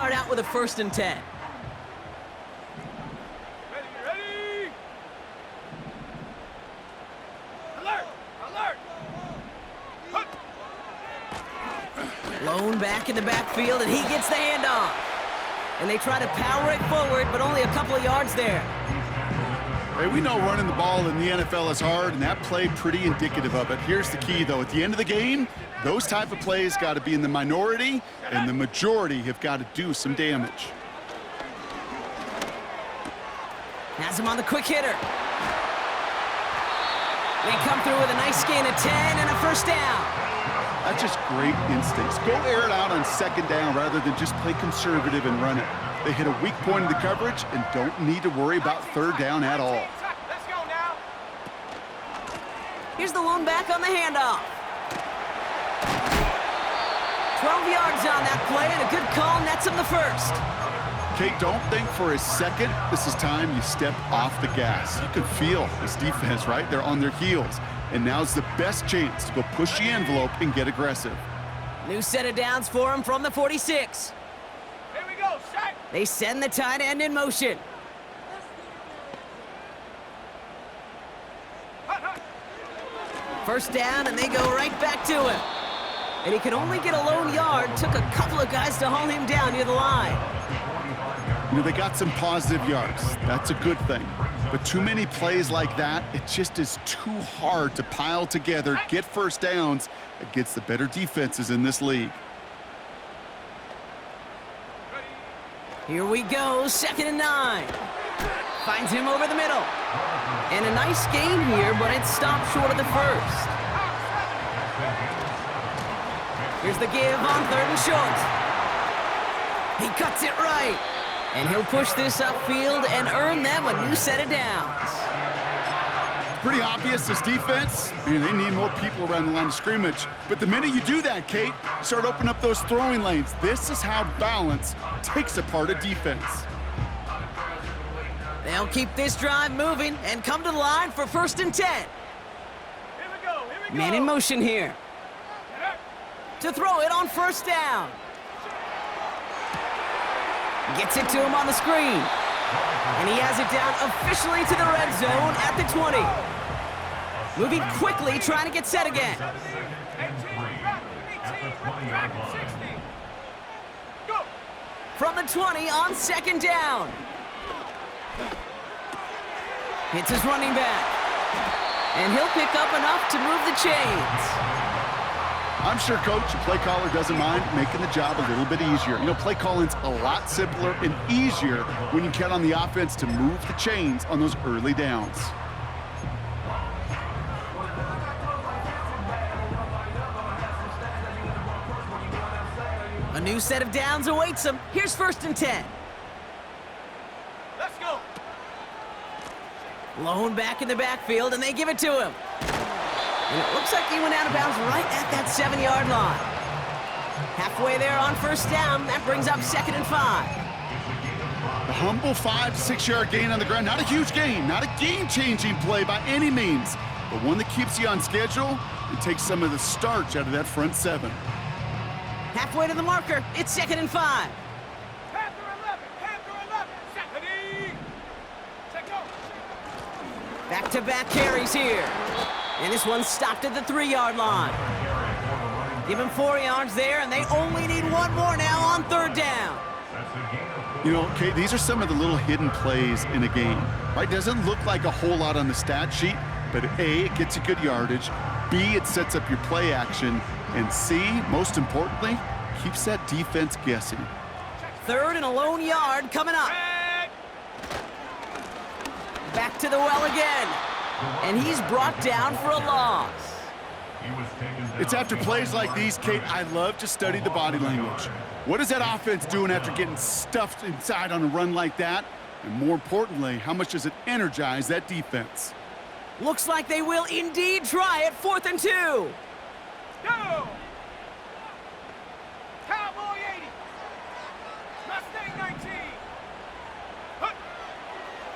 Start out with a 1st and 10. Ready! Alert! Alert! Lone back in the backfield, and he gets the handoff. And they try to power it forward, but only a couple of yards there. Hey, we know running the ball in the NFL is hard, and that play pretty indicative of it. Here's the key, though. At the end of the game, those type of plays got to be in the minority, and the majority have got to do some damage. Has him on the quick hitter. They come through with a nice gain of 10 and a 1st down. That's just great instincts. Go air it out on 2nd down rather than just play conservative and run it. They hit a weak point in the coverage and don't need to worry about 3rd down at all. Let's go now. Here's the lone back on the handoff. 12 yards on that play, and a good call nets him the 1st. Kate, don't think for a second this is time you step off the gas. You can feel this defense, right? They're on their heels. And now's the best chance to go push the envelope and get aggressive. New set of downs for him from the 46. Here we go, shot. They send the tight end in motion. Hut, hut. 1st down, and they go right back to him. And he could only get a lone yard. Took a couple of guys to haul him down near the line. You know, they got some positive yards. That's a good thing. But too many plays like that, it just is too hard to pile together, get 1st downs against the better defenses in this league. Here we go, 2nd and 9. Finds him over the middle. And a nice gain here, but it stopped short of the 1st. Here's the give on 3rd and short. He cuts it right. And he'll push this upfield and earn them a new set of downs. Pretty obvious, this defense, they need more people around the line of scrimmage. But the minute you do that, Kate, start opening up those throwing lanes. This is how balance takes apart a defense. They'll keep this drive moving and come to the line for 1st and 10. Here we go. Man in motion here. To throw it on 1st down. Gets it to him on the screen. And he has it down officially to the red zone at the 20. Moving quickly, trying to get set again. 18, 60. Go. From the 20 on 2nd down. Hits his running back. And he'll pick up enough to move the chains. I'm sure, Coach, the play caller doesn't mind making the job a little bit easier. You know, play calling's a lot simpler and easier when you count on the offense to move the chains on those early downs. A new set of downs awaits him. Here's 1st and 10. Let's go. Lone back in the backfield, and they give it to him. And it looks like he went out of bounds right at that 7-yard line. Halfway there on 1st down, that brings up 2nd and 5. A humble 5 to 6 yard gain on the ground. Not a huge gain, not a game-changing play by any means, but one that keeps you on schedule and takes some of the starch out of that front 7. Halfway to the marker, it's 2nd and 5. Panther 11. Set. Ready. Set, go. Back-to-back carries here. And this one stopped at the 3-yard line. Give him 4 yards there, and they only need one more now on 3rd down. You know, Kate, these are some of the little hidden plays in a game, right? Doesn't look like a whole lot on the stat sheet, but A, it gets you good yardage, B, it sets up your play action, and C, most importantly, keeps that defense guessing. 3rd and a lone yard coming up. Back to the well again. And he's brought down for a loss. It's after plays like these, Kate, I love to study the body language. What is that offense doing after getting stuffed inside on a run like that? And more importantly, how much does it energize that defense? Looks like they will indeed try it. 4th and 2. Go. Cowboy 80. Mustang 19. Hut.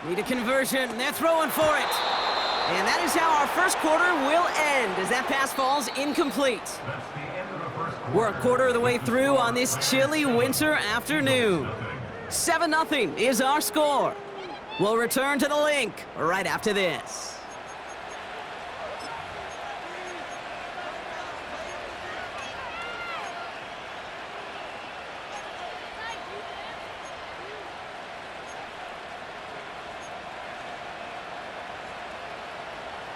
Need a conversion. They're throwing for it. And that is how our 1st quarter will end as that pass falls incomplete. That's the end of the 1st quarter. We're a quarter of the way through on this chilly winter afternoon. 7-0 is our score. We'll return to the link right after this.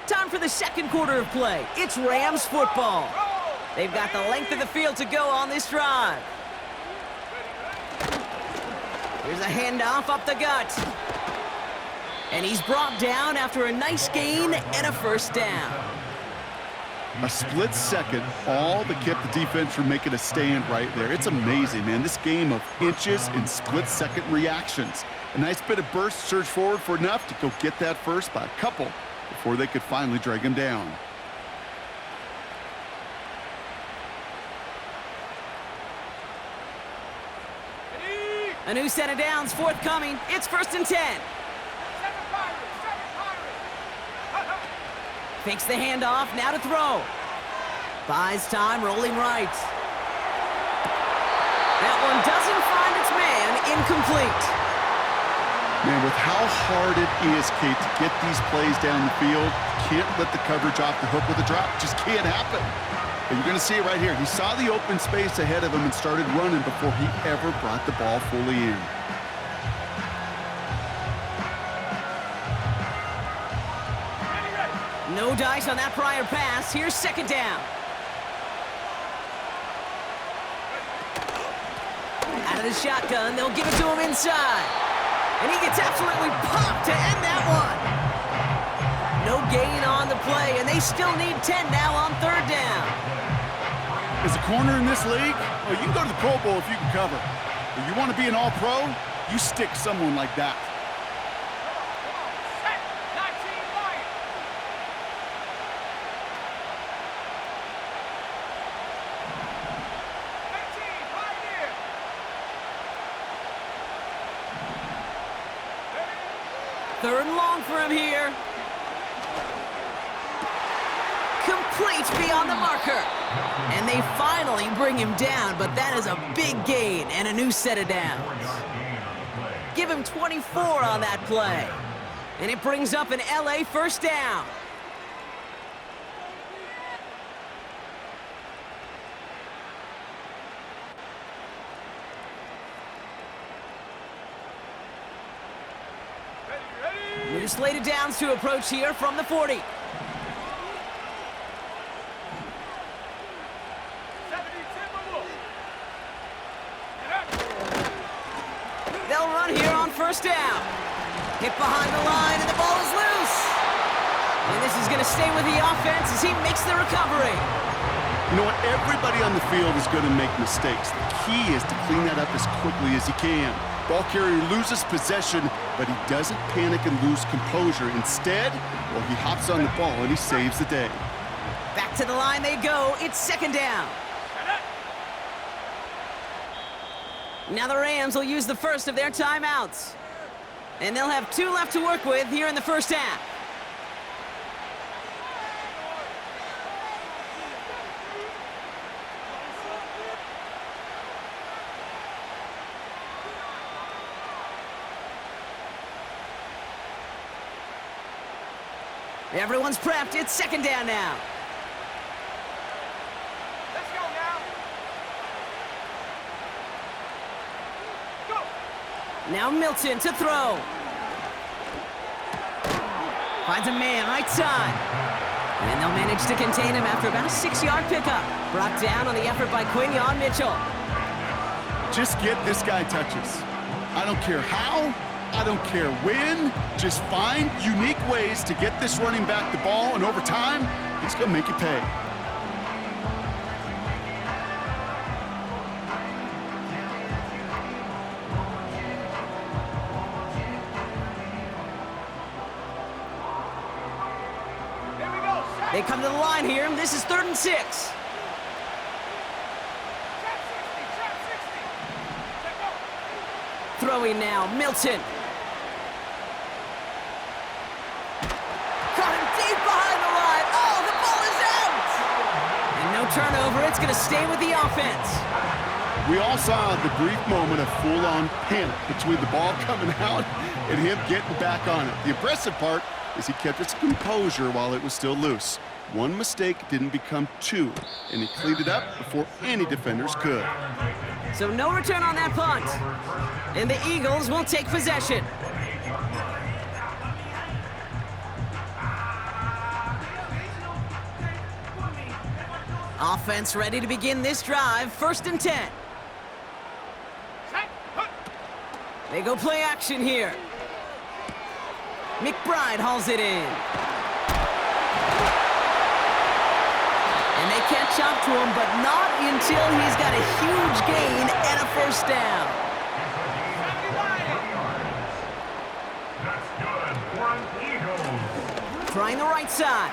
Time for the second quarter of play. It's Rams football. They've got the length of the field to go on this drive. Here's a handoff up the gut. And he's brought down after a nice gain and a first down. A split second, all that kept the defense from making a stand right there. It's amazing, man. This game of inches and split-second reactions. A nice bit of burst, surge forward for enough to go get that first by a couple before they could finally drag him down. A new set of downs forthcoming. It's 1st and 10. Fakes the handoff, now to throw. Buys time, rolling right. That one doesn't find its man, incomplete. Man, with how hard it is, Kate, to get these plays down the field, can't let the coverage off the hook with a drop. Just can't happen. But you're going to see it right here. He saw the open space ahead of him and started running before he ever brought the ball fully in. No dice on that prior pass. Here's second down. Out of the shotgun, they'll give it to him inside. And he gets absolutely popped to end that one. No gain on the play, and they still need 10 now on third down. As a corner in this league, well, you can go to the Pro Bowl if you can cover. But you want to be an all-pro, you stick someone like that. Third and long for him here. Complete beyond the marker. And they finally bring him down, but that is a big gain and a new set of downs. Give him 24 on that play. And it brings up an LA first down. New slated downs to approach here from the 40. They'll run here on first down. Hit behind the line, and the ball is loose. And this is going to stay with the offense as he makes the recovery. You know what? Everybody on the field is going to make mistakes. The key is to clean that up as quickly as he can. Ball carrier loses possession, but he doesn't panic and lose composure. Instead, well, he hops on the ball and he saves the day. Back to the line they go. It's second down. Now the Rams will use the first of their timeouts. And they'll have 2 left to work with here in the first half. Everyone's prepped. It's second down now. Let's go now. Go. Now Milton to throw. Finds a man right side. And they'll manage to contain him after about a 6-yard pickup. Brought down on the effort by Quinyon Mitchell. Just get this guy touches. I don't care how. I don't care when. Just find unique ways to get this running back the ball, and over time, he's going to make it pay. Here we go. They come to the line here. This is 3rd and 6. Trap 60. Trap 60. Take over. Throwing now, Milton. Caught him deep behind the line. Oh, the ball is out! And no turnover it's going to stay with the offense. We all saw the brief moment of full-on panic between the ball coming out and him getting back on it. The impressive part is he kept his composure while it was still loose. One mistake didn't become two, and he cleaned it up before any defenders could. So no return on that punt. And the Eagles will take possession. Offense ready to begin this drive. 1st and 10. They go play action here. McBride hauls it in. And they catch up to him, but not until he's got a huge gain and a 1st down. Trying the right side.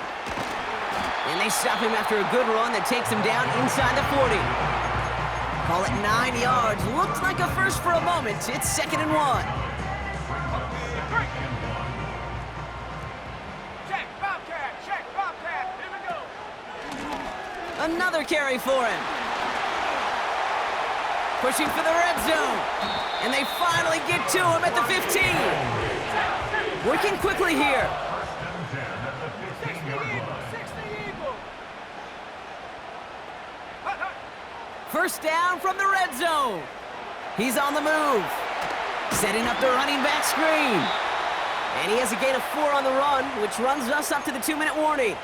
And they stop him after a good run that takes him down inside the 40. Call it 9 yards. Looked like a first for a moment. It's 2nd and 1. Check, Bobcat, check, Bobcat. Here we go. Another carry for him. Pushing for the red zone. And they finally get to him at the 15. Working quickly here. 60 Eagles, 60 Eagles. Hut, hut. 1st down from the red zone. He's on the move. Setting up the running back screen. And he has a gain of 4 on the run, which runs us up to the 2-minute warning.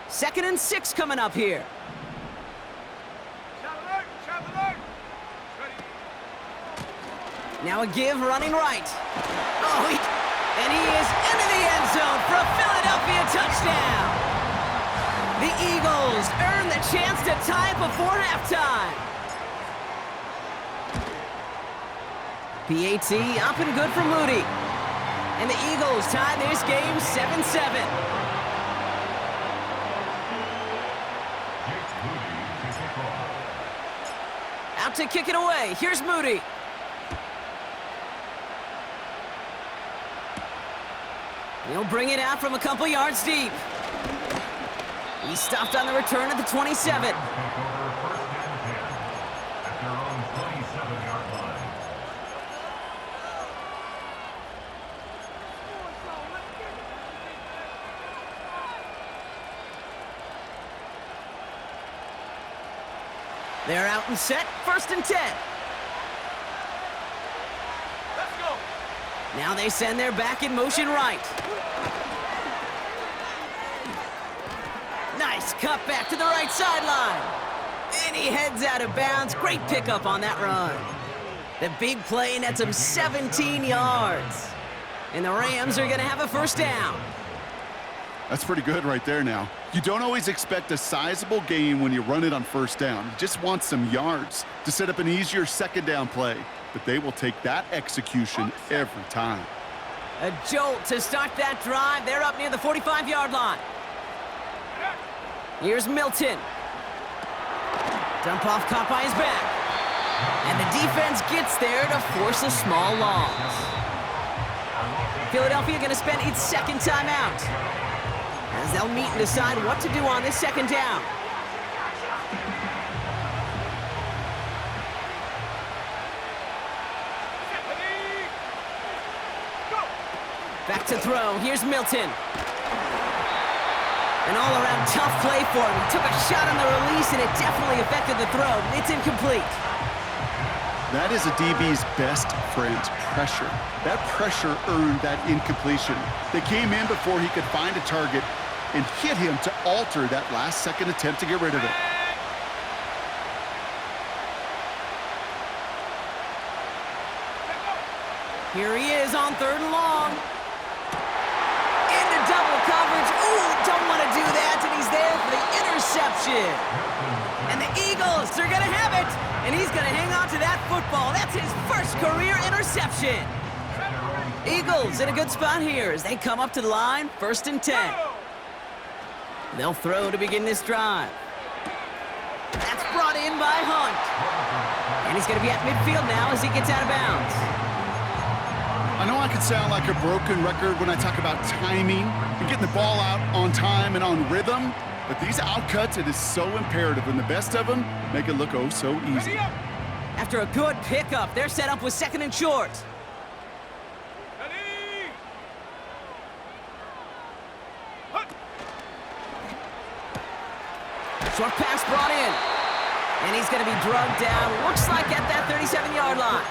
Second and 6 coming up here. Shot alert, shot alert. Ready. Now a give running right. Oh, and he is into the end zone for a Philadelphia touchdown. The Eagles earn the chance to tie it before halftime. PAT up and good for Moody. And the Eagles tie this game 7-7. Out to kick it away. Here's Moody. He'll bring it out from a couple yards deep. He stopped on the return at the 27. They're out and set. 1st and 10. Let's go. Now they send their back in motion right. Nice cut back to the right sideline. And he heads out of bounds. Great pickup on that run. The big play nets him 17 yards. And the Rams are going to have a 1st down. That's pretty good right there now. You don't always expect a sizable gain when you run it on 1st down. You just want some yards to set up an easier 2nd down play. But they will take that execution every time. A jolt to start that drive. They're up near the 45-yard line. Here's Milton. Dump off caught by his back. And the defense gets there to force a small loss. Philadelphia going to spend its 2nd timeout, as they'll meet and decide what to do on this 2nd down. Ready. Go. Back to throw. Here's Milton. An all-around tough play for him. He took a shot on the release, and it definitely affected the throw. It's incomplete. That is a DB's best friend, pressure. That pressure earned that incompletion. They came in before he could find a target and hit him to alter that last-second attempt to get rid of it. Here he is on 3rd and long. Into double coverage. Ooh, don't want to do that, and he's there for the interception. And the Eagles are going to have it, and he's going to hang on to that football. That's his 1st career interception. Eagles in a good spot here as they come up to the line. 1st and 10. They'll throw to begin this drive. That's brought in by Hunt. And he's going to be at midfield now as he gets out of bounds. I know I can sound like a broken record when I talk about timing and getting the ball out on time and on rhythm, but these outcuts, it is so imperative, and the best of them make it look oh so easy. After a good pickup, they're set up with 2nd and short. Short pass brought in. And he's going to be drugged down, looks like at that 37-yard line.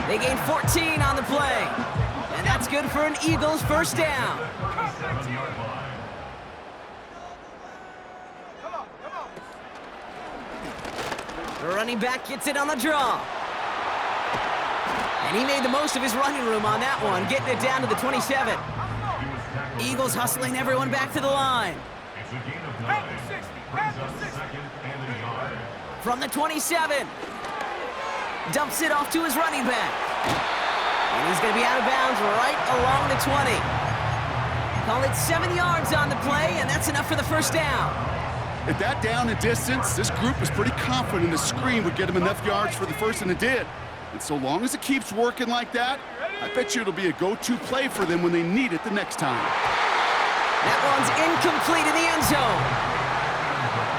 They gain 14 on the play. And that's good for an Eagles first down. The running back gets it on the draw. And he made the most of his running room on that one, getting it down to the 27. Eagles hustling everyone back to the line. From the 27. Dumps it off to his running back. And he's going to be out of bounds right along the 20. Call it 7 yards on the play, and that's enough for the first down. At that down and distance, this group was pretty confident the screen would get him enough yards for the first, and it did. And so long as it keeps working like that, I bet you it'll be a go-to play for them when they need it the next time. That one's incomplete in the end zone.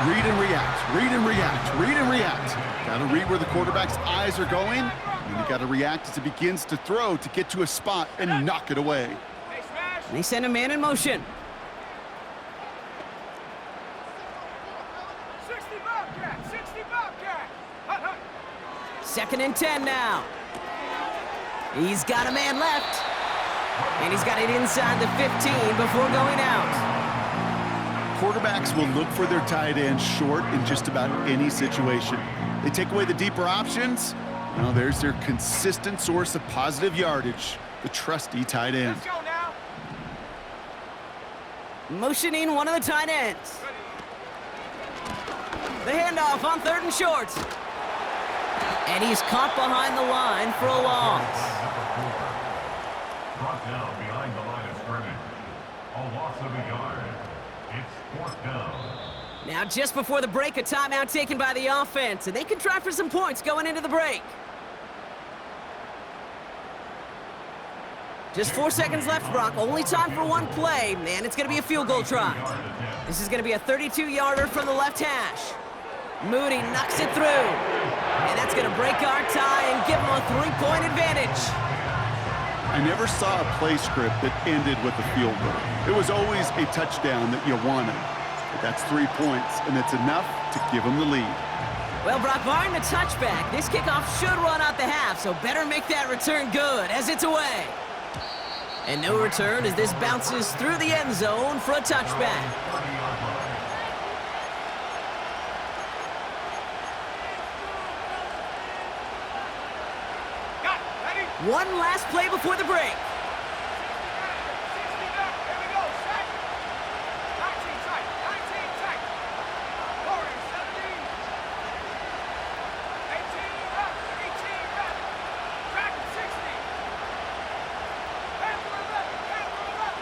Read and react, read and react, read and react. Got to read where the quarterback's eyes are going, and you got to react as he begins to throw to get to a spot and knock it away. They send a man in motion. 60 Bobcat, 60 Bobcat. 2nd and 10 now. He's got a man left. And he's got it inside the 15 before going out. Quarterbacks will look for their tight end short in just about any situation. They take away the deeper options. Well, there's their consistent source of positive yardage, the trusty tight end. Let's go now. Motioning one of the tight ends. The handoff on 3rd and short. And he's caught behind the line for a loss. Brought down behind the line of scrimmage. A loss of a yard. It's 4th down. Now just before the break, a timeout taken by the offense, and they can try for some points going into the break. Just 4 seconds left, Brock. Only time for one play, and it's going to be a field goal try. This is going to be a 32-yarder from the left hash. Moody knocks it through. And that's going to break our tie and give them a 3-point advantage. I never saw a play script that ended with a field goal. It was always a touchdown that you wanted. But that's 3 points, and it's enough to give them the lead. Well, Brock, barring the touchback, this kickoff should run out the half, so better make that return good as it's away. And no return as this bounces through the end zone for a touchback. One last play before the break. 60 back. Here we go. Set. 19 tight. 19 tight. 40, 17. 18 back. 18 back. Back at 60. Back for 11. Back for 11.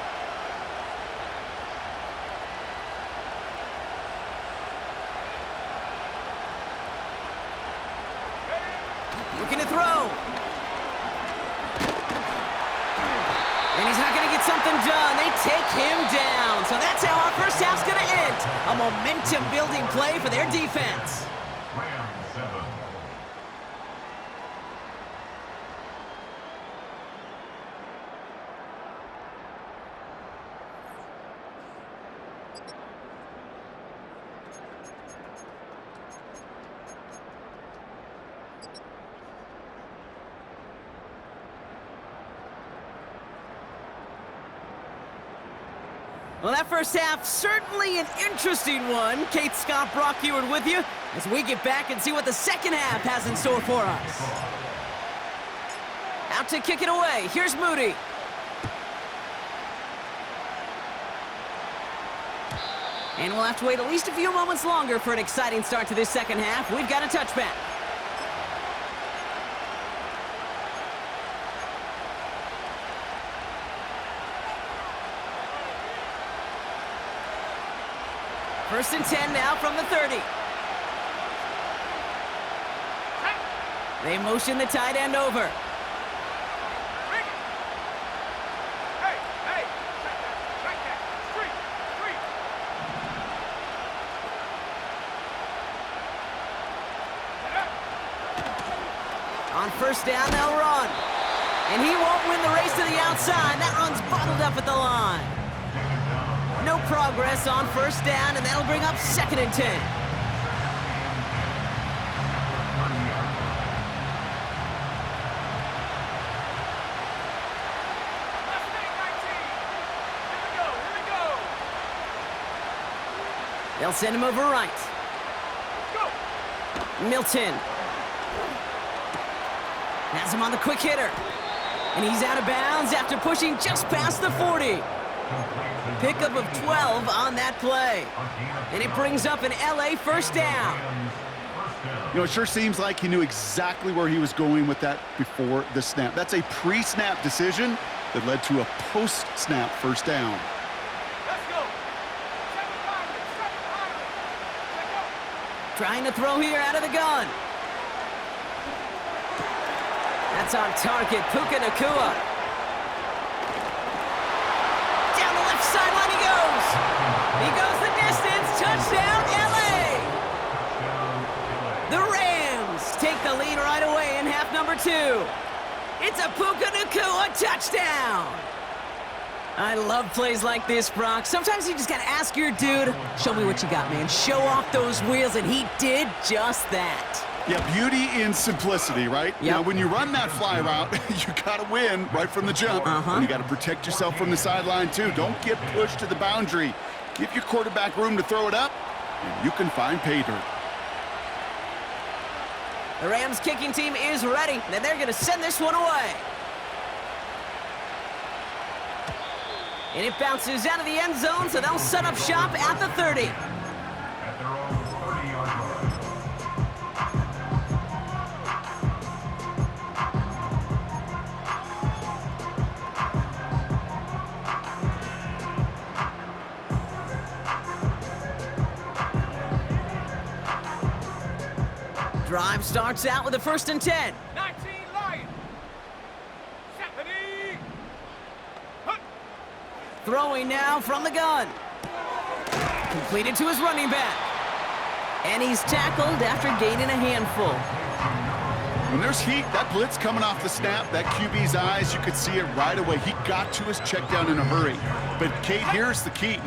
Looking to throw. And he's not going to get something done. They take him down. So that's how our first half's going to end. A momentum-building play for their defense. Rams 7. Well, that first half, certainly an interesting one. Kate, Scott, Brock Ewart with you as we get back and see what the second half has in store for us. Out to kick it away. Here's Moody. And we'll have to wait at least a few moments longer for an exciting start to this second half. We've got a touchback. First and 10 now from the 30. They motion the tight end over. On first down, they'll run. And he won't win the race to the outside. That run's bottled up at the line. No progress on first down, and that'll bring up 2nd and 10. They'll send him over right. Milton has him on the quick hitter. And he's out of bounds after pushing just past the 40. Pickup of 12 on that play. And it brings up an LA first down. You know, it sure seems like he knew exactly where he was going with that before the snap. That's a pre-snap decision that led to a post-snap first down. Trying to throw here out of the gun. That's on target, Puka Nacua. Down the left sideline he goes. He goes the distance, touchdown LA. The Rams take the lead right away in half number 2. It's a Puka Nacua touchdown. I love plays like this, Brock. Sometimes you just gotta ask your dude, show me what you got, man. Show off those wheels, and he did just that. Yeah, beauty in simplicity, right? Yep. Now, when you run that fly route, you gotta win right from the jump. And you gotta protect yourself from the sideline, too. Don't get pushed to the boundary. Give your quarterback room to throw it up, and you can find pay dirt. The Rams kicking team is ready, and they're gonna send this one away. And it bounces out of the end zone, so they'll set up shop at the 30. At their own 30-yard line. Drive starts out with a 1st and 10. 19 Lions. Stephanie. Throwing now from the gun. Completed to his running back. And he's tackled after gaining a handful. When there's heat, that blitz coming off the snap, that QB's eyes, you could see it right away. He got to his check down in a hurry. But, Kate, here's the key.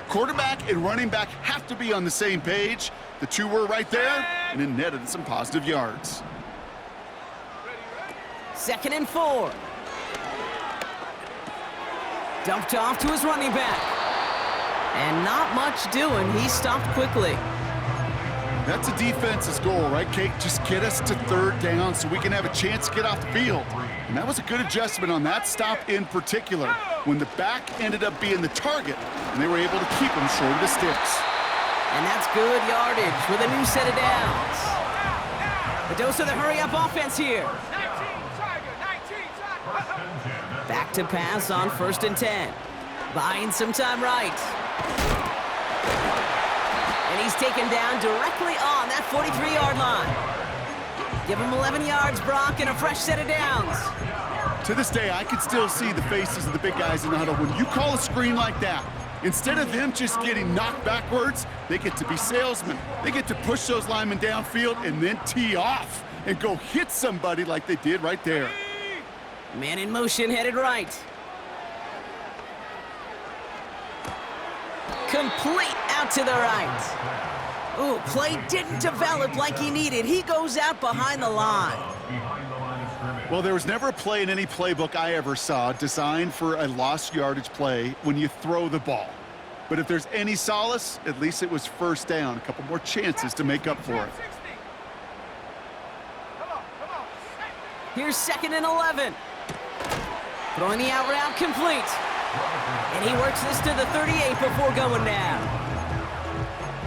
Quarterback and running back have to be on the same page. The two were right there, and it netted some positive yards. 2nd and 4. Dumped off to his running back. And not much doing. He stopped quickly. That's a defense's goal, right, Kate? Just get us to 3rd down so we can have a chance to get off the field. And that was a good adjustment on that stop in particular, when the back ended up being the target, and they were able to keep him short of the sticks. And that's good yardage with a new set of downs. The dose of the hurry-up offense here. 19 Tiger. 19 Tiger. Back to pass on 1st and 10. Buying some time right. And he's taken down directly on that 43-yard line. Give him 11 yards, Brock, and a fresh set of downs. To this day, I can still see the faces of the big guys in the huddle. When you call a screen like that, instead of them just getting knocked backwards, they get to be salesmen. They get to push those linemen downfield and then tee off and go hit somebody like they did right there. Man in motion, headed right. Complete out to the right. Ooh, play didn't develop like he needed. He goes out behind the line. Well, there was never a play in any playbook I ever saw designed for a lost yardage play when you throw the ball. But if there's any solace, at least it was 1st down. A couple more chances to make up for it. Here's 2nd and 11. Throwing the out route complete. And he works this to the 38 before going down.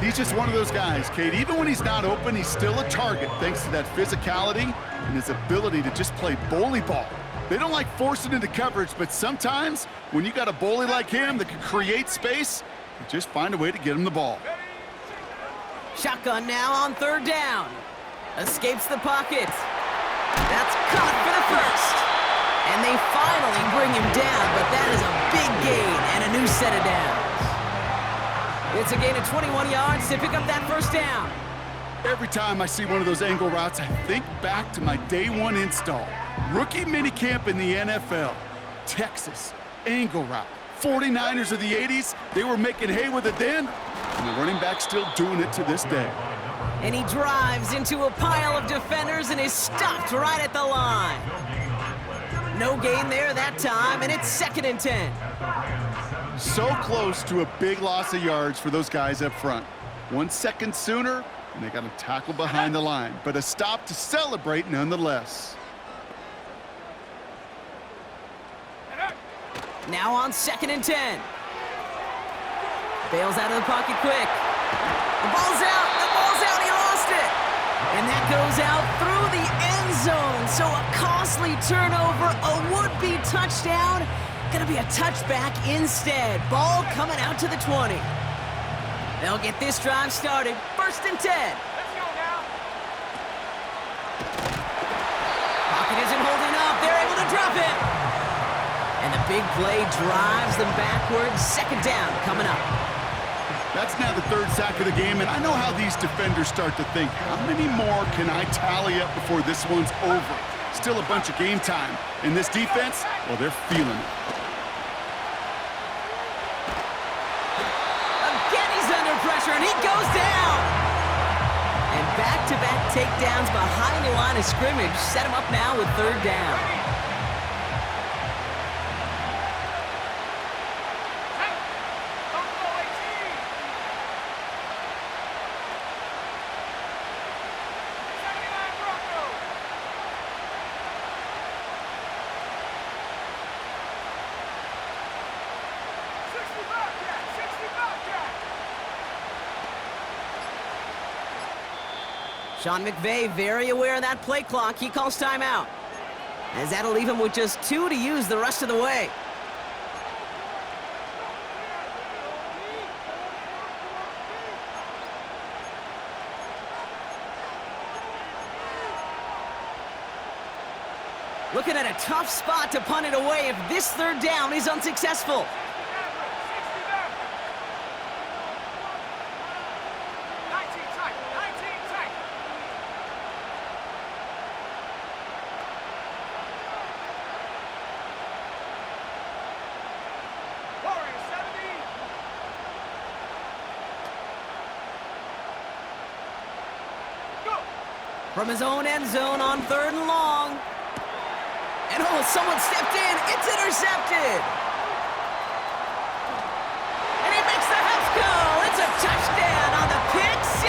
He's just one of those guys, Kate. Even when he's not open, he's still a target thanks to that physicality and his ability to just play bully ball. They don't like forcing into coverage, but sometimes when you got a bully like him that can create space, you just find a way to get him the ball. Shotgun now on 3rd down. Escapes the pocket. That's caught for the 1st. And they finally bring him down, but that is a big gain and a new set of downs. It's a gain of 21 yards to pick up that 1st down. Every time I see one of those angle routes, I think back to my day one install. Rookie minicamp in the NFL. Texas, angle route. 49ers of the 80s, they were making hay with it then, and the running back's still doing it to this day. And he drives into a pile of defenders and is stopped right at the line. No gain there that time, and it's 2nd and 10. So close to a big loss of yards for those guys up front. 1 second sooner, and they got a tackle behind the line, but a stop to celebrate nonetheless. Now on 2nd and 10. Bails out of the pocket quick. The ball's out. The ball's out. He lost it. And that goes out through the end zone. So a costly turnover, a would-be touchdown. Gonna be a touchback instead. Ball coming out to the 20. They'll get this drive started. 1st and 10. Let's go now. Pocket isn't holding up. They're able to drop it. And the big play drives them backwards. 2nd down coming up. That's now the 3rd sack of the game, and I know how these defenders start to think, how many more can I tally up before this one's over? Still a bunch of game time. And this defense, well, they're feeling it. Again, he's under pressure, and he goes down. And back-to-back takedowns behind the line of scrimmage set him up now with 3rd down. Sean McVay very aware of that play clock. He calls timeout, as that'll leave him with just 2 to use the rest of the way. Looking at a tough spot to punt it away if this 3rd down is unsuccessful. From his own end zone on 3rd and long. And oh, someone stepped in. It's intercepted. And he makes the Huffs go. It's a touchdown on the pick 6.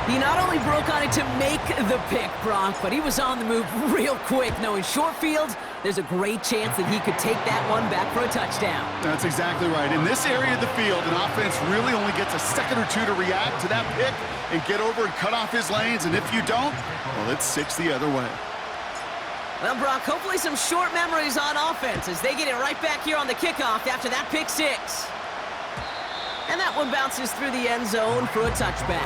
He not only broke on it to make the pick, Brock, but he was on the move real quick, knowing short field, there's a great chance that he could take that one back for a touchdown. That's exactly right. In this area of the field, an offense really only gets a second or 2 to react to that pick and get over and cut off his lanes, and if you don't, well, it's 6 the other way. Well, Brock, hopefully some short memories on offense as they get it right back here on the kickoff after that pick 6. And that one bounces through the end zone for a touchback.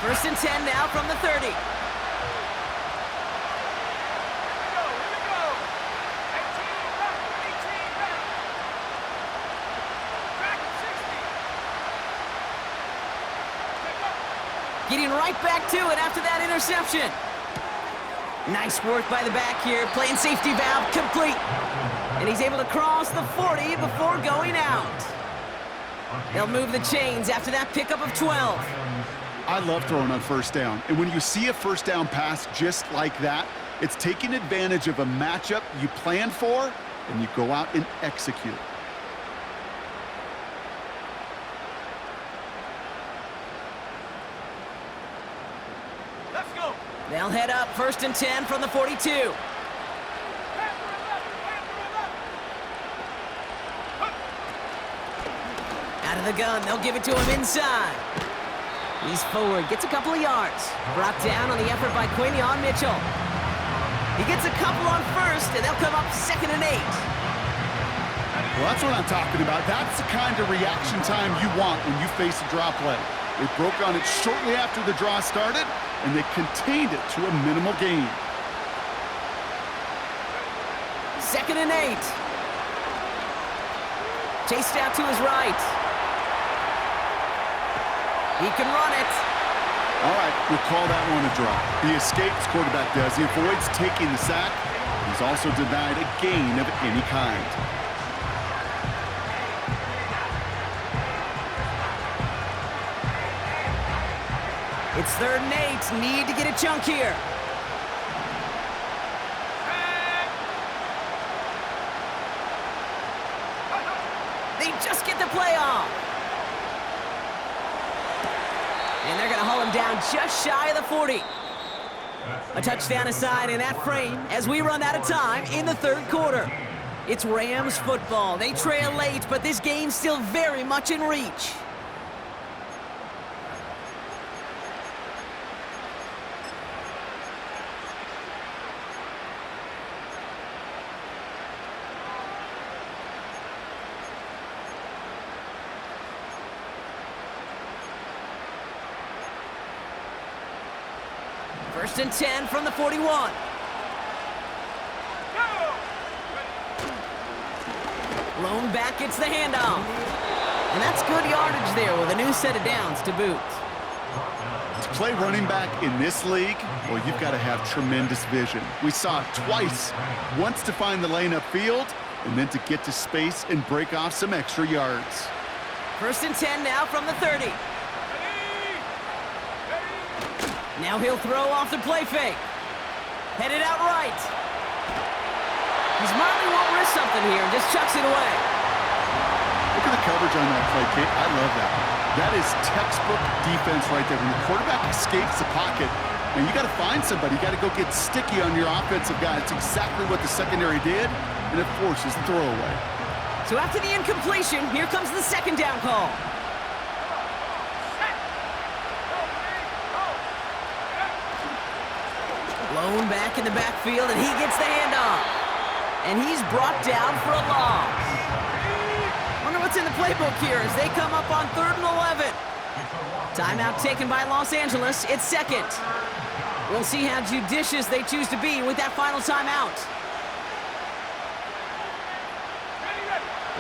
First and 10 now from the 30. Getting right back to it after that interception. Nice work by the back here. Playing safety valve complete. And he's able to cross the 40 before going out. They'll move the chains after that pickup of 12. I love throwing on 1st down. And when you see a 1st down pass just like that, it's taking advantage of a matchup you planned for, and you go out and execute. Let's go. They'll head up 1st and 10 from the 42. Out of the gun, they'll give it to him inside. He's forward, gets a couple of yards. Brought down on the effort by Quinion Mitchell. He gets a couple on 1st, and they'll come up 2nd and 8. Well, that's what I'm talking about. That's the kind of reaction time you want when you face a draw play. They broke on it shortly after the draw started, and they contained it to a minimal gain. 2nd and 8. Chased out to his right. He can run it. All right, we'll call that one a drop. He escapes, quarterback does. He avoids taking the sack. He's also denied a gain of any kind. It's 3rd and 8. Need to get a chunk here. They just get the play off. And they're going to haul him down just shy of the 40. A touchdown aside in that frame as we run out of time in the 3rd quarter. It's Rams football. They trail late, but this game's still very much in reach. First and 10 from the 41. Lone back gets the handoff. And that's good yardage there with a new set of downs to boot. To play running back in this league, well, you've got to have tremendous vision. We saw it twice. Once to find the lane upfield, and then to get to space and break off some extra yards. First and 10 now from the 30. Now he'll throw off the play fake. Headed out right. He smartly won't risk something here and just chucks it away. Look at the coverage on that play, Kate. I love that. That is textbook defense right there. When the quarterback escapes the pocket, and you got to find somebody. You got to go get sticky on your offensive guy. It's exactly what the secondary did, and it forces the throwaway. So after the incompletion, here comes the 2nd down call. Lone back in the backfield, and he gets the handoff. And he's brought down for a loss. Wonder what's in the playbook here as they come up on 3rd and 11. Timeout taken by Los Angeles. It's 2nd. We'll see how judicious they choose to be with that final timeout.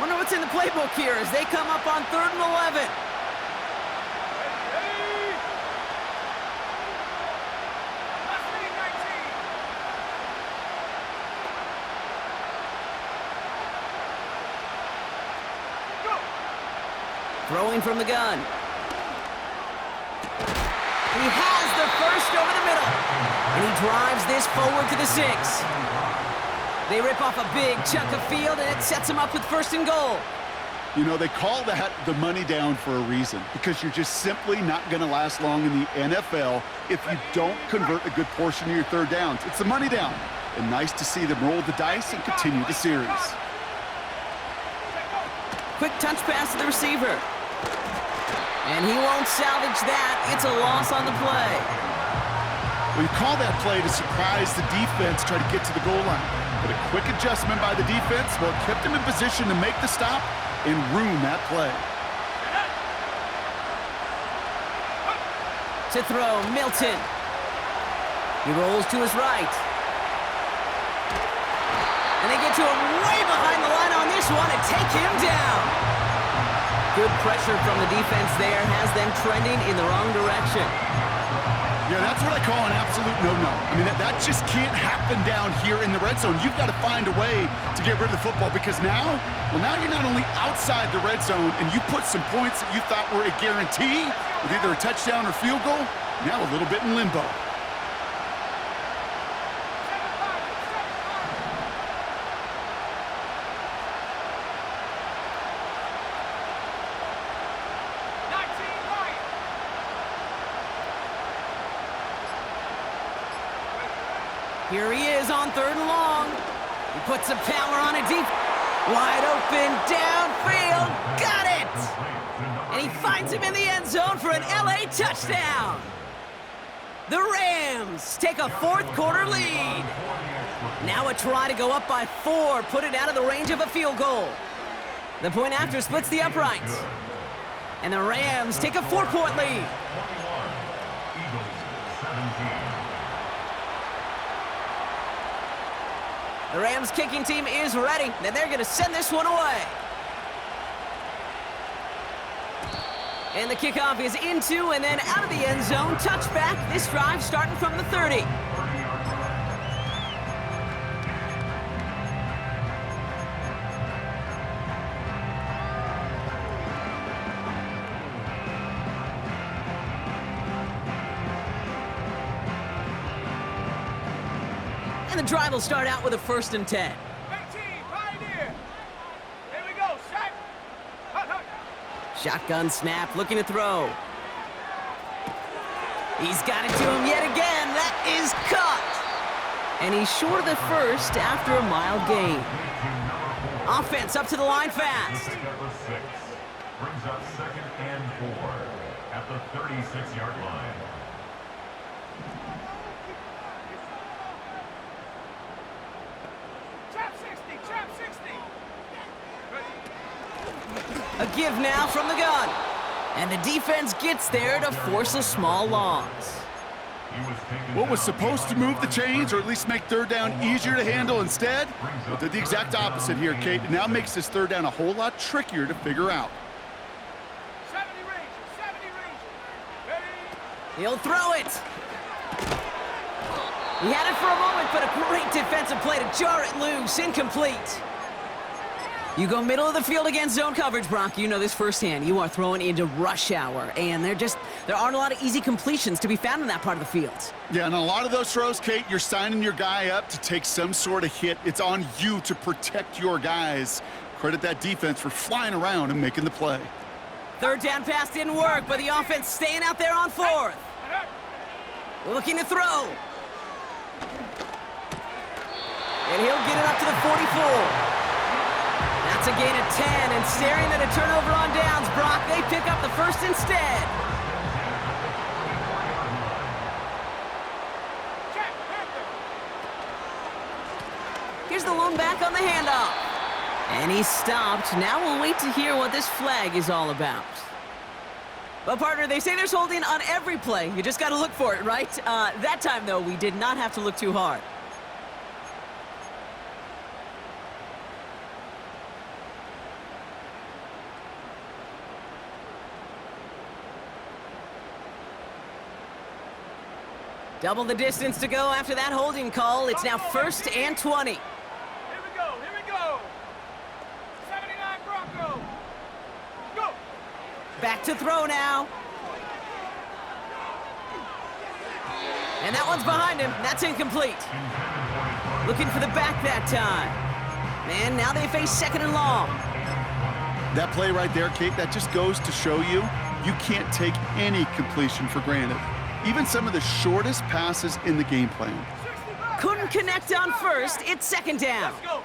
Wonder what's in the playbook here as they come up on 3rd and 11. Throwing from the gun. He has the first over the middle. And he drives this forward to the 6. They rip off a big chunk of field, and it sets him up with 1st and goal. You know, they call that the money down for a reason, because you're just simply not going to last long in the NFL if you don't convert a good portion of your 3rd downs. It's the money down. And nice to see them roll the dice and continue the series. Quick touch pass to the receiver. And he won't salvage that. It's a loss on the play. Well, you call that play to surprise the defense, try to get to the goal line. But a quick adjustment by the defense, well, it kept him in position to make the stop and ruin that play. To throw, Milton. He rolls to his right. And they get to him way behind the line on this one and take him down. Good pressure from the defense there has them trending in the wrong direction. Yeah, that's what I call an absolute no-no. I mean, that just can't happen down here in the red zone. You've got to find a way to get rid of the football because now you're not only outside the red zone and you put some points that you thought were a guarantee with either a touchdown or field goal, now a little bit in limbo. Here he is on 3rd and long. He puts some power on it deep. Wide open, downfield. Got it! And he finds him in the end zone for an LA touchdown. The Rams take a 4th quarter lead. Now a try to go up by 4, put it out of the range of a field goal. The point after splits the uprights. And the Rams take a 4-point lead. The Rams kicking team is ready, and they're going to send this one away. And the kickoff is into and then out of the end zone. Touchback. This drive starting from the 30. And the drive will start out with a 1st and 10. 18, Pioneer. Here we go, set. Hut, hut. Shotgun snap, looking to throw. He's got it to him yet again. That is caught. And he's short of the first after a mild gain. Offense up to the line fast. Brings up 2nd and 4 at the 36-yard line. Trap 60, trap 60. A give now from the gun. And the defense gets there to force a small loss. What was supposed to move the chains, or at least make 3rd down easier to handle instead, well, did the exact opposite here, Kate. It now makes this 3rd down a whole lot trickier to figure out. 70 range, 70 range. Ready? He'll throw it. He had it for a moment, but a great defensive play to jar it loose. Incomplete. You go middle of the field against zone coverage, Brock. You know this firsthand. You are throwing into rush hour, and there aren't a lot of easy completions to be found in that part of the field. Yeah, and a lot of those throws, Kate, you're signing your guy up to take some sort of hit. It's on you to protect your guys. Credit that defense for flying around and making the play. 3rd down pass didn't work, but the offense staying out there on 4th. Looking to throw. And he'll get it up to the 44. That's a gain of 10, and staring at a turnover on downs, Brock, they pick up the 1st instead. Here's the lone back on the handoff. And he's stopped. Now we'll wait to hear what this flag is all about. Well, partner, they say there's holding on every play. You just got to look for it, right? That time, though, we did not have to look too hard. Double the distance to go after that holding call. It's now 1st and 20. Here we go, here we go. 79 Bronco. Go. Back to throw now. And that one's behind him. That's incomplete. Looking for the back that time. And now they face 2nd and long. That play right there, Kate, that just goes to show you can't take any completion for granted. Even some of the shortest passes in the game plan. Couldn't connect on 1st. It's 2nd down. Let's go.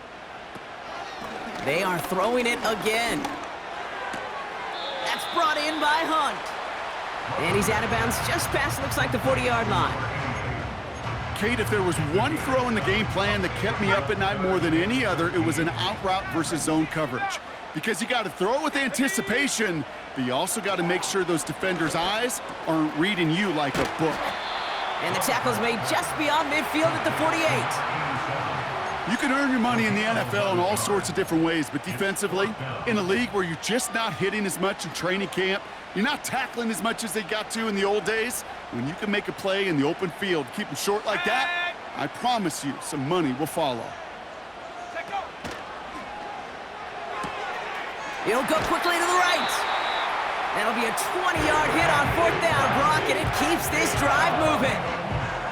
They are throwing it again. That's brought in by Hunt. And he's out of bounds just past, looks like, the 40-yard line. Kate, if there was one throw in the game plan that kept me up at night more than any other, it was an out route versus zone coverage. Because you got to throw with anticipation, but you also got to make sure those defenders' eyes aren't reading you like a book. And the tackle's made just beyond midfield at the 48. You can earn your money in the NFL in all sorts of different ways, but defensively, in a league where you're just not hitting as much in training camp, you're not tackling as much as they got to in the old days, when you can make a play in the open field, keep them short like that, I promise you some money will follow. He'll go quickly to the right. That'll be a 20-yard hit on 4th down, Brock, and it keeps this drive moving.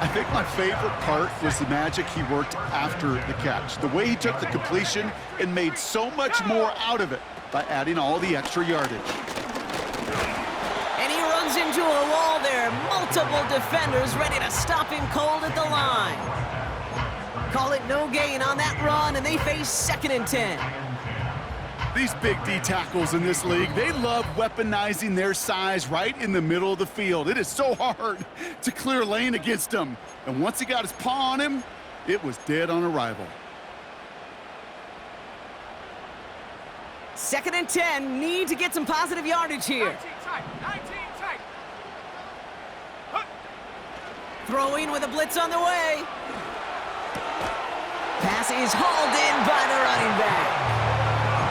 I think my favorite part was the magic he worked after the catch. The way he took the completion and made so much more out of it by adding all the extra yardage. And he runs into a wall there. Multiple defenders ready to stop him cold at the line. Call it no gain on that run, and they face 2nd and 10. These big D tackles in this league, they love weaponizing their size right in the middle of the field. It is so hard to clear lane against him. And once he got his paw on him, it was dead on arrival. 2nd and 10, need to get some positive yardage here. 19 tight, 19 tight. Huh. Throwing with a blitz on the way. Pass is hauled in by the running back.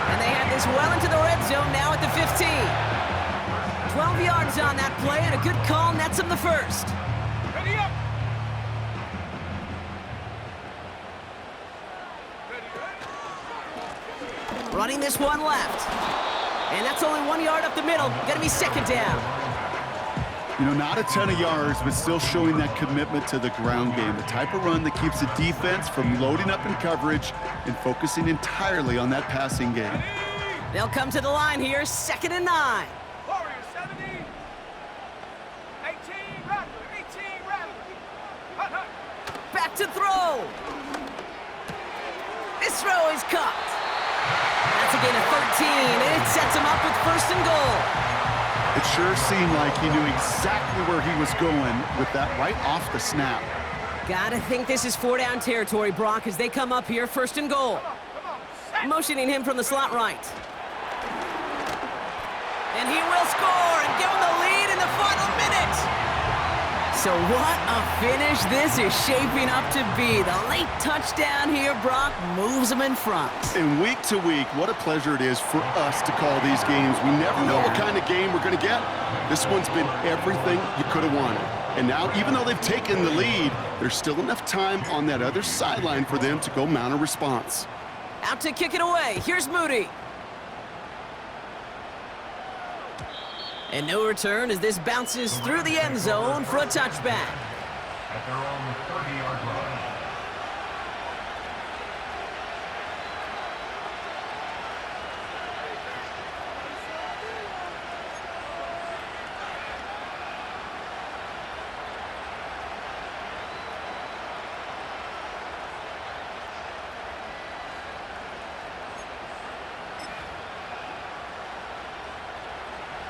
And they have this well into the red zone now at the 15. 12 yards on that play, and a good call nets him the first. Ready up. Ready. Running this one left. And that's only 1 yard up the middle. Gonna be second down. You know, not a ton of yards, but still showing that commitment to the ground game. The type of run that keeps the defense from loading up in coverage and focusing entirely on that passing game. They'll come to the line here, 2nd and 9. Warriors 70. 18 Rattler. 18 Rattler. Hut, hut. Back to throw. This throw is caught. That's a gain of 13, and it sets him up with 1st and goal. It sure seemed like he knew exactly where he was going with that right off the snap. Gotta think this is 4-down territory, Brock, as they come up here, 1st and goal. Come on. Set. Motioning him from the slot right. And he will score and give him the lead in the final minute. So what a finish this is shaping up to be. The late touchdown here, Brock, moves them in front. And week to week, what a pleasure it is for us to call these games. We never know what kind of game we're going to get. This one's been everything you could have wanted. And now, even though they've taken the lead, there's still enough time on that other sideline for them to go mount a response. Out to kick it away. Here's Moody. And no return as this bounces through the end zone for a touchback. At their own 30-yard line.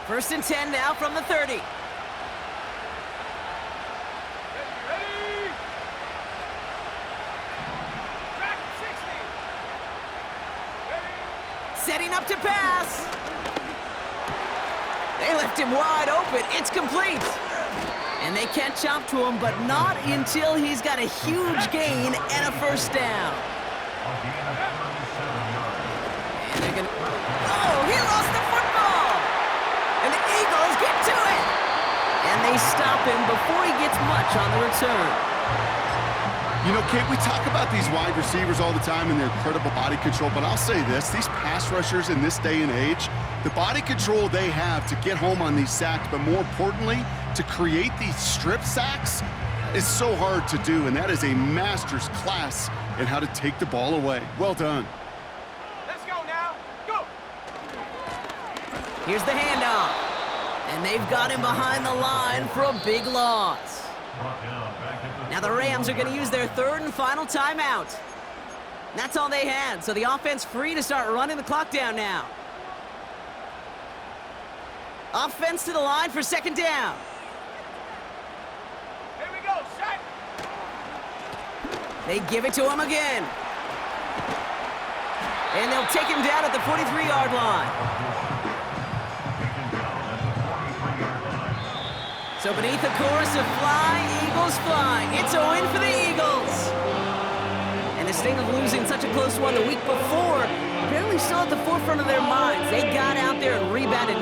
First and 10 now from the 30. Ready. Track 60. Ready. Setting up to pass. They left him wide open. It's complete. And they catch up to him, but not until he's got a huge gain and a 1st down. And they're gonna... Oh, he lost the football! And the Eagles get to it! And they stop him before he gets much on the return. You know, Kate, we talk about these wide receivers all the time and their incredible body control, but I'll say this, these pass rushers in this day and age, the body control they have to get home on these sacks, but more importantly, to create these strip sacks is so hard to do, and that is a master's class in how to take the ball away. Well done. Let's go now. Go. Here's the handoff. And they've got him behind the line for a big loss. Now the Rams are going to use their 3rd and final timeout. That's all they had, so the offense free to start running the clock down now. Offense to the line for 2nd down. Here we go. Set. They give it to him again. And they'll take him down at the 43-yard line. So beneath the chorus of Fly, Eagles Fly, it's a win for the Eagles. And the sting of losing such a close one the week before, apparently still at the forefront of their minds. They got out there and rebounded